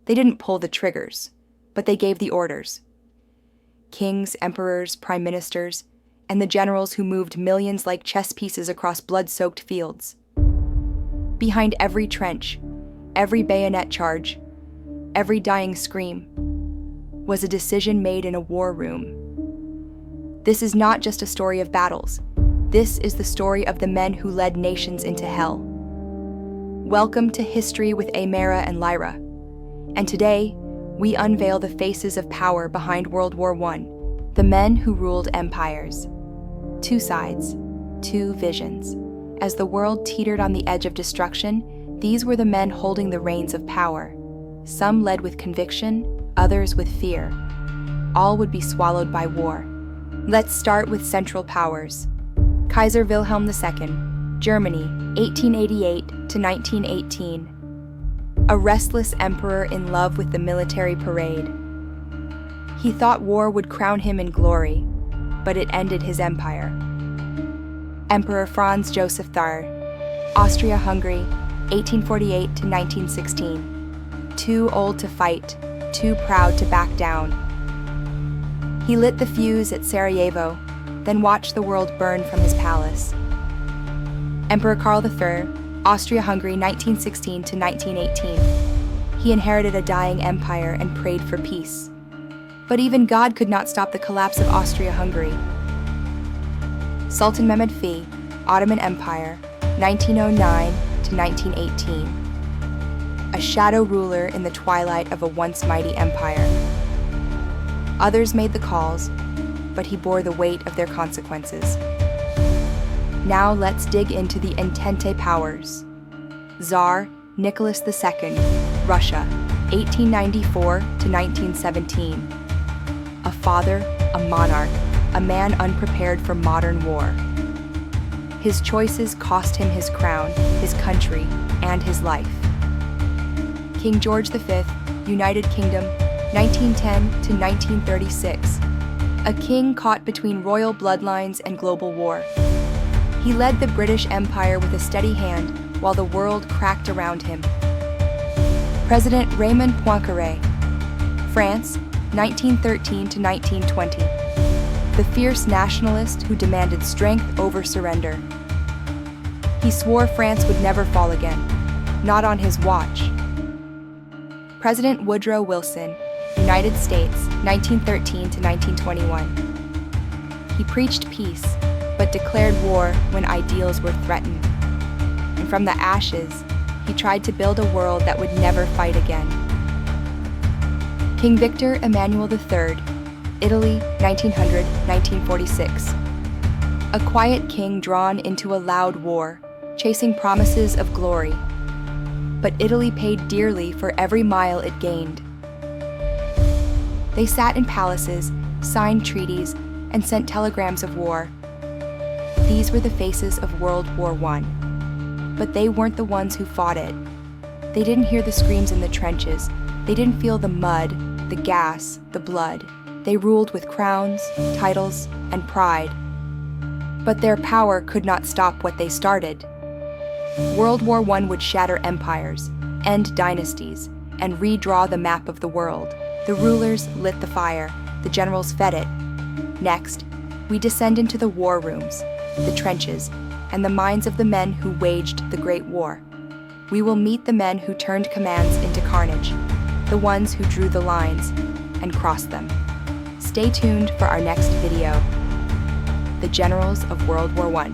They didn't pull the triggers, but they gave the orders. Kings, emperors, prime ministers, and the generals who moved millions like chess pieces across blood-soaked fields. Behind every trench, every bayonet charge, every dying scream, was a decision made in a war room. This is not just a story of battles. This is the story of the men who led nations into hell. Welcome to History with Amira and Lyra. And today, we unveil the faces of power behind World War I, the men who ruled empires. Two sides, two visions. As the world teetered on the edge of destruction, these were the men holding the reins of power. Some led with conviction, others with fear. All would be swallowed by war. Let's start with Central Powers. Kaiser Wilhelm II, Germany, 1888 to 1918. A restless emperor in love with the military parade. He thought war would crown him in glory, but it ended his empire. Emperor Franz Joseph Tsar, Austria-Hungary, 1848 to 1916. Too old to fight, too proud to back down. He lit the fuse at Sarajevo, then watched the world burn from his palace. Emperor Karl III, Austria-Hungary, 1916 to 1918. He inherited a dying empire and prayed for peace. But even God could not stop the collapse of Austria-Hungary. Sultan Mehmed V, Ottoman Empire, 1909 to 1918. A shadow ruler in the twilight of a once mighty empire. Others made the calls, but he bore the weight of their consequences. Now let's dig into the Entente powers. Tsar Nicholas II, Russia, 1894 to 1917. A father, a monarch, a man unprepared for modern war. His choices cost him his crown, his country, and his life. King George V, United Kingdom, 1910 to 1936. A king caught between royal bloodlines and global war. He led the British Empire with a steady hand while the world cracked around him. President Raymond Poincaré, France, 1913 to 1920. The fierce nationalist who demanded strength over surrender. He swore France would never fall again, not on his watch. President Woodrow Wilson, United States, 1913 to 1921. He preached peace, but declared war when ideals were threatened. And from the ashes, he tried to build a world that would never fight again. King Victor Emmanuel III, Italy, 1900-1946. A quiet king drawn into a loud war, chasing promises of glory. But Italy paid dearly for every mile it gained. They sat in palaces, signed treaties, and sent telegrams of war. These were the faces of World War I. But they weren't the ones who fought it. They didn't hear the screams in the trenches. They didn't feel the mud, the gas, the blood. They ruled with crowns, titles, and pride. But their power could not stop what they started. World War I would shatter empires, end dynasties, and redraw the map of the world. The rulers lit the fire, the generals fed it. Next, we descend into the war rooms, the trenches, and the minds of the men who waged the Great War. We will meet the men who turned commands into carnage, the ones who drew the lines and crossed them. Stay tuned for our next video, The Generals of World War I.